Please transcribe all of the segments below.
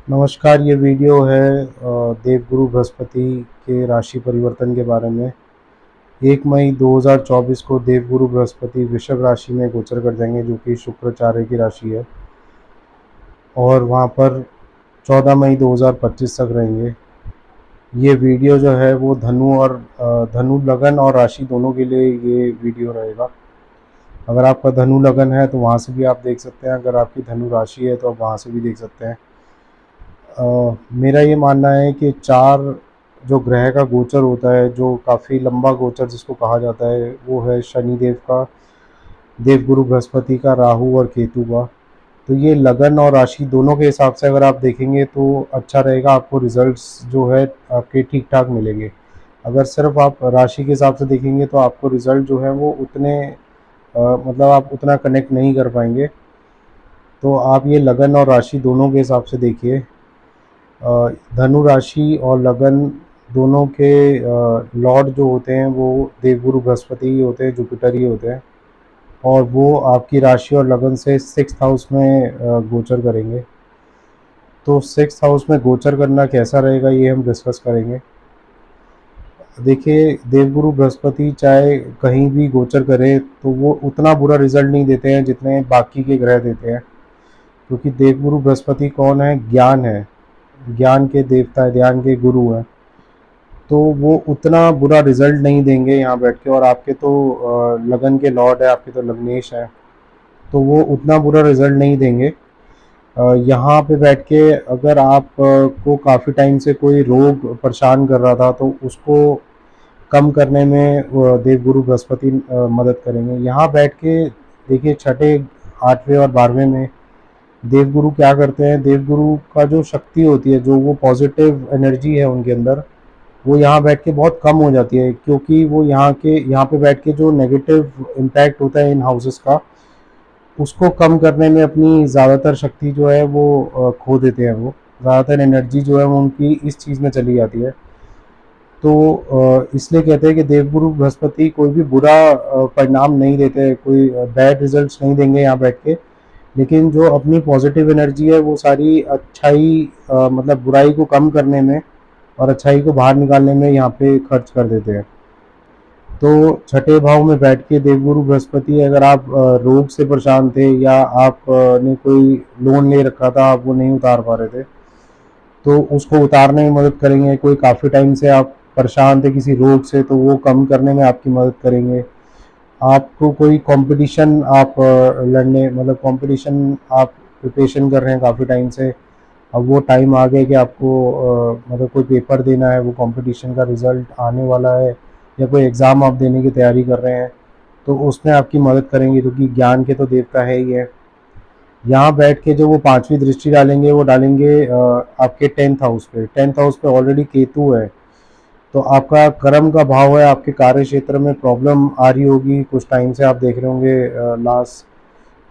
नमस्कार, ये वीडियो है देवगुरु बृहस्पति के राशि परिवर्तन के बारे में। 1 मई 2024 को देवगुरु बृहस्पति वृषभ राशि में गोचर कर जाएंगे, जो कि शुक्राचार्य की राशि है, और वहाँ पर 14 मई 2025 तक रहेंगे। ये वीडियो जो है वो धनु लगन और राशि दोनों के लिए ये वीडियो रहेगा। अगर आपका धनु लगन है तो वहाँ से भी आप देख सकते हैं, अगर आपकी धनु राशि है तो आप वहाँ से भी देख सकते हैं। मेरा ये मानना है कि 4 जो ग्रह का गोचर होता है, जो काफ़ी लंबा गोचर जिसको कहा जाता है, वो है शनिदेव का, देवगुरु बृहस्पति का, राहु और केतु का। तो ये लगन और राशि दोनों के हिसाब से अगर आप देखेंगे तो अच्छा रहेगा, आपको रिजल्ट्स जो है आपके ठीक ठाक मिलेंगे। अगर सिर्फ आप राशि के हिसाब से देखेंगे तो आपको रिजल्ट जो है वो उतने मतलब आप उतना कनेक्ट नहीं कर पाएंगे। तो आप ये लगन और राशि दोनों के हिसाब से देखिए। धनु राशि और लगन दोनों के लॉर्ड जो होते हैं वो देवगुरु बृहस्पति ही होते हैं, जुपिटर ही होते हैं, और वो आपकी राशि और लगन से 6th हाउस में गोचर करेंगे। तो 6th हाउस में गोचर करना कैसा रहेगा ये हम डिस्कस करेंगे। देखिए, देवगुरु बृहस्पति चाहे कहीं भी गोचर करें तो वो उतना बुरा रिजल्ट नहीं देते हैं जितने बाकी के ग्रह देते हैं, क्योंकि देवगुरु बृहस्पति कौन है? ज्ञान है, ज्ञान के देवता है, ज्ञान के गुरु हैं। तो वो उतना बुरा रिजल्ट नहीं देंगे यहाँ बैठ के। और आपके तो लगन के लॉर्ड है, आपके तो लग्नेश है, तो वो उतना बुरा रिजल्ट नहीं देंगे। यहाँ पे बैठ के अगर आप को काफ़ी टाइम से कोई रोग परेशान कर रहा था तो उसको कम करने में देवगुरु बृहस्पति मदद करेंगे। यहाँ बैठ के देखिए, छठे, 8वें और 12वें में देवगुरु क्या करते हैं? देवगुरु का जो शक्ति होती है, जो वो पॉजिटिव एनर्जी है उनके अंदर, वो यहाँ बैठ के बहुत कम हो जाती है, क्योंकि वो यहाँ पे बैठ के जो नेगेटिव इम्पैक्ट होता है इन हाउसेस का, उसको कम करने में अपनी ज़्यादातर शक्ति जो है वो खो देते हैं। वो ज़्यादातर एनर्जी जो है वो उनकी इस चीज़ में चली जाती है। तो इसलिए कहते हैं कि देवगुरु बृहस्पति कोई भी बुरा परिणाम नहीं देते, कोई बैड रिजल्ट्स नहीं देंगे यहाँ बैठ के, लेकिन जो अपनी पॉजिटिव एनर्जी है वो सारी अच्छाई मतलब बुराई को कम करने में और अच्छाई को बाहर निकालने में यहाँ पे खर्च कर देते हैं। तो छठे भाव में बैठ के देवगुरु बृहस्पति, अगर आप रोग से परेशान थे या आप ने कोई लोन ले रखा था, आप वो नहीं उतार पा रहे थे, तो उसको उतारने में मदद करेंगे। कोई काफ़ी टाइम से आप परेशान थे किसी रोग से, तो वो कम करने में आपकी मदद करेंगे। आपको कोई कंपटीशन आप लड़ने मतलब कंपटीशन आप प्रिपरेशन कर रहे हैं काफ़ी टाइम से, अब वो टाइम आ गया कि आपको मतलब कोई पेपर देना है, वो कंपटीशन का रिज़ल्ट आने वाला है, या कोई एग्ज़ाम आप देने की तैयारी कर रहे हैं, तो उसमें आपकी मदद करेंगे, क्योंकि ज्ञान के तो देवता है ही है। यहाँ बैठ के जो वो 5वीं दृष्टि डालेंगे, वो डालेंगे आपके 10th हाउस पे। 10th हाउस पे ऑलरेडी केतु है, तो आपका कर्म का भाव है। आपके कार्य क्षेत्र में प्रॉब्लम आ रही होगी, कुछ टाइम से आप देख रहे होंगे लास्ट,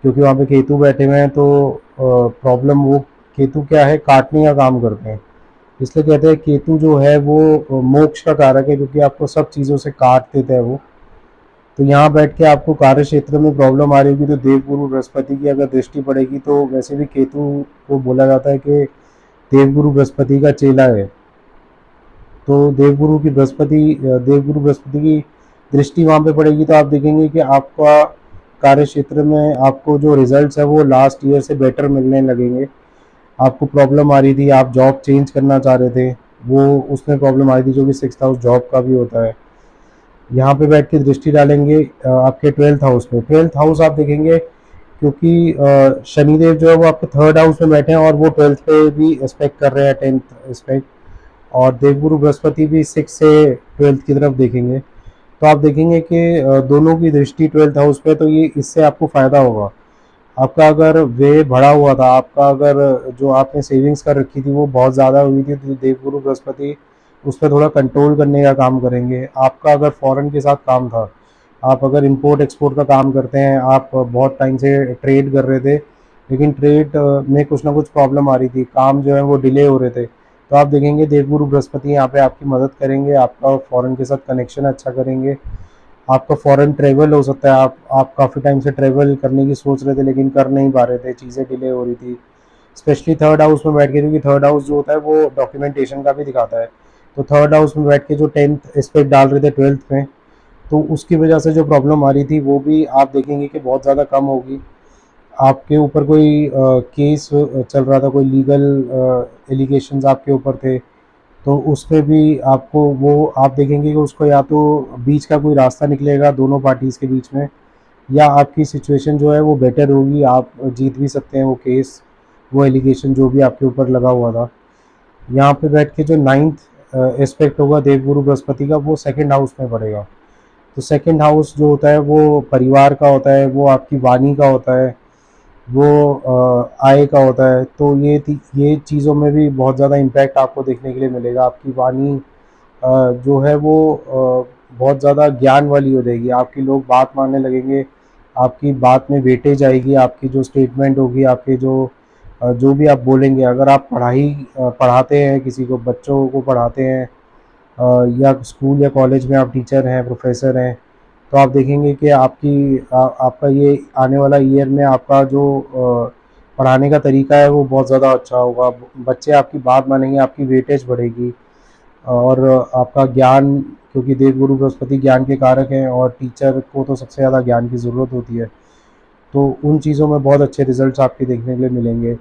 क्योंकि वहाँ पे केतु बैठे हुए हैं, तो प्रॉब्लम वो केतु क्या है? काटने का काम करते हैं। इसलिए कहते हैं केतु जो है वो मोक्ष का कारक है, क्योंकि आपको सब चीज़ों से काट देता है वो। तो यहाँ बैठ के आपको कार्य क्षेत्र में प्रॉब्लम आ रही होगी, तो देवगुरु बृहस्पति की अगर दृष्टि पड़ेगी, तो वैसे भी केतु को बोला जाता है कि देवगुरु बृहस्पति का चेला है। तो देवगुरु बृहस्पति की दृष्टि वहाँ पे पड़ेगी, तो आप देखेंगे कि आपका कार्य क्षेत्र में आपको जो रिजल्ट्स है वो लास्ट ईयर से बेटर मिलने लगेंगे। आपको प्रॉब्लम आ रही थी, आप जॉब चेंज करना चाह रहे थे, वो उसमें प्रॉब्लम आ रही थी, जो कि 6th हाउस जॉब का भी होता है। यहाँ पे बैठ के दृष्टि डालेंगे आपके 12th हाउस पे। 12th हाउस आप देखेंगे, क्योंकि शनिदेव जो है वो आपके 3rd हाउस में बैठे हैं, और वो 12th पे भी एस्पेक्ट कर रहे हैं, 10th एस्पेक्ट, और देवगुरु बृहस्पति भी 6 से 12th की तरफ देखेंगे। तो आप देखेंगे कि दोनों की दृष्टि 12th हाउस पे, तो ये इससे आपको फ़ायदा होगा। आपका अगर व्यय बढ़ा हुआ था, आपका अगर जो आपने सेविंग्स कर रखी थी वो बहुत ज़्यादा हुई थी, तो देवगुरु बृहस्पति उस पर थोड़ा कंट्रोल करने का काम करेंगे। आपका अगर फॉरेन के साथ काम था, आप अगर इंपोर्ट एक्सपोर्ट का काम करते हैं, आप बहुत टाइम से ट्रेड कर रहे थे, लेकिन ट्रेड में कुछ ना कुछ प्रॉब्लम आ रही थी, काम जो है वो डिले हो रहे थे, तो आप देखेंगे देवगुरु बृहस्पति यहाँ पे आपकी मदद करेंगे, आपका फॉरेन के साथ कनेक्शन अच्छा करेंगे। आपका फॉरेन ट्रैवल हो सकता है, आप काफ़ी टाइम से ट्रैवल करने की सोच रहे थे लेकिन कर नहीं पा रहे थे, चीज़ें डिले हो रही थी, स्पेशली थर्ड हाउस में बैठ के, क्योंकि थर्ड हाउस जो होता है वो डॉक्यूमेंटेशन का भी दिखाता है। तो थर्ड हाउस में बैठ के जो 10th एस्पेक्ट डाल रहे थे 12th में, तो उसकी वजह से जो प्रॉब्लम आ रही थी वो भी आप देखेंगे कि बहुत ज़्यादा कम होगी। आपके ऊपर कोई केस चल रहा था, कोई लीगल एलिगेशंस आपके ऊपर थे, तो उसमें भी आपको वो आप देखेंगे कि उसको या तो बीच का कोई रास्ता निकलेगा दोनों पार्टीज़ के बीच में, या आपकी सिचुएशन जो है वो बेटर होगी, आप जीत भी सकते हैं वो केस, वो एलिगेशन जो भी आपके ऊपर लगा हुआ था। यहाँ पे बैठ के जो 9th एस्पेक्ट होगा देवगुरु बृहस्पति का, वो सेकंड हाउस में पड़ेगा। तो सेकंड हाउस जो होता है वो परिवार का होता है, वो आपकी वाणी का होता है, वो आय का होता है। तो ये चीज़ों में भी बहुत ज़्यादा इम्पैक्ट आपको देखने के लिए मिलेगा। आपकी वाणी जो है वो बहुत ज़्यादा ज्ञान वाली हो जाएगी, आपकी लोग बात मानने लगेंगे, आपकी बात में वेटेज आएगी, आपकी जो स्टेटमेंट होगी, आपके जो भी आप बोलेंगे, अगर आप पढ़ाते हैं, किसी को बच्चों को पढ़ाते हैं, या स्कूल या कॉलेज में आप टीचर हैं, प्रोफेसर हैं, तो आप देखेंगे कि आपका ये आने वाला ईयर में आपका जो पढ़ाने का तरीका है वो बहुत ज़्यादा अच्छा होगा। बच्चे आपकी बात मानेंगे, आपकी वेटेज बढ़ेगी, और आपका ज्ञान, क्योंकि देवगुरु बृहस्पति ज्ञान के कारक हैं और टीचर को तो सबसे ज़्यादा ज्ञान की ज़रूरत होती है, तो उन चीज़ों में बहुत अच्छे रिजल्ट्स आपके देखने के लिए मिलेंगे।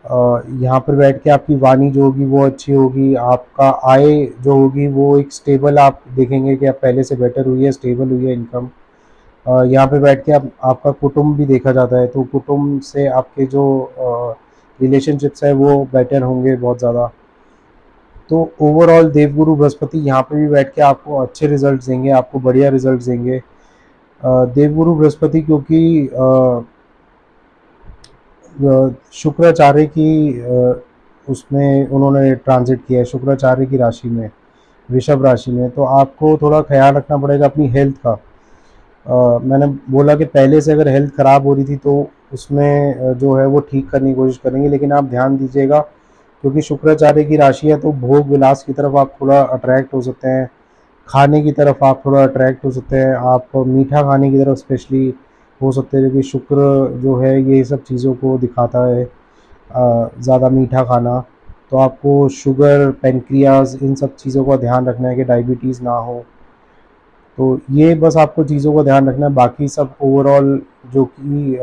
यहाँ पर बैठ के आपकी वाणी जो होगी वो अच्छी होगी, आपका आय जो होगी वो एक स्टेबल आप देखेंगे कि आप पहले से बेटर हुई है, स्टेबल हुई है इनकम। यहाँ पे बैठ के आपका कुटुंब भी देखा जाता है, तो कुटुंब से आपके जो रिलेशनशिप्स है वो बेटर होंगे बहुत ज़्यादा। तो ओवरऑल देवगुरु बृहस्पति यहाँ पे भी बैठ के आपको अच्छे रिजल्ट्स देंगे, आपको बढ़िया रिजल्ट्स देंगे। देवगुरु बृहस्पति क्योंकि शुक्राचार्य की उसमें उन्होंने ट्रांजिट किया है, शुक्राचार्य की राशि में, वृषभ राशि में, तो आपको थोड़ा ख्याल रखना पड़ेगा अपनी हेल्थ का। मैंने बोला कि पहले से अगर हेल्थ ख़राब हो रही थी तो उसमें जो है वो ठीक करने की कोशिश करेंगे, लेकिन आप ध्यान दीजिएगा, क्योंकि शुक्राचार्य की राशि है तो भोग विलास की तरफ आप थोड़ा अट्रैक्ट हो सकते हैं, खाने की तरफ आप थोड़ा अट्रैक्ट हो सकते हैं, आप मीठा खाने की तरफ स्पेशली हो सकते हैं, क्योंकि शुक्र जो है ये सब चीज़ों को दिखाता है, ज़्यादा मीठा खाना। तो आपको शुगर, पेनक्रियाज, इन सब चीज़ों का ध्यान रखना है कि डायबिटीज़ ना हो। तो ये बस आपको चीज़ों का ध्यान रखना है, बाकी सब ओवरऑल जो कि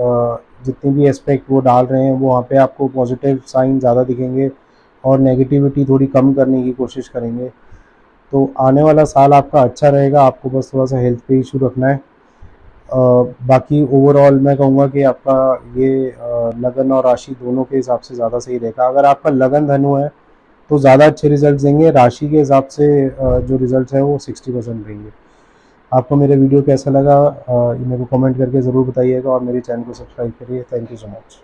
जितने भी एस्पेक्ट वो डाल रहे हैं वो वहाँ पे आपको पॉजिटिव साइन ज़्यादा दिखेंगे, और नेगेटिविटी थोड़ी कम करने की कोशिश करेंगे। तो आने वाला साल आपका अच्छा रहेगा, आपको बस थोड़ा सा हेल्थ पे इशू रखना है। बाकी ओवरऑल मैं कहूँगा कि आपका ये लगन और राशि दोनों के हिसाब से ज़्यादा सही रहेगा। अगर आपका लगन धनु है तो ज़्यादा अच्छे रिजल्ट देंगे, राशि के हिसाब से जो रिजल्ट है वो 60% रहेंगे। आपको मेरा वीडियो कैसा लगा, ये मेरे को कमेंट करके ज़रूर बताइएगा, और मेरे चैनल को सब्सक्राइब करिए। Thank you so much.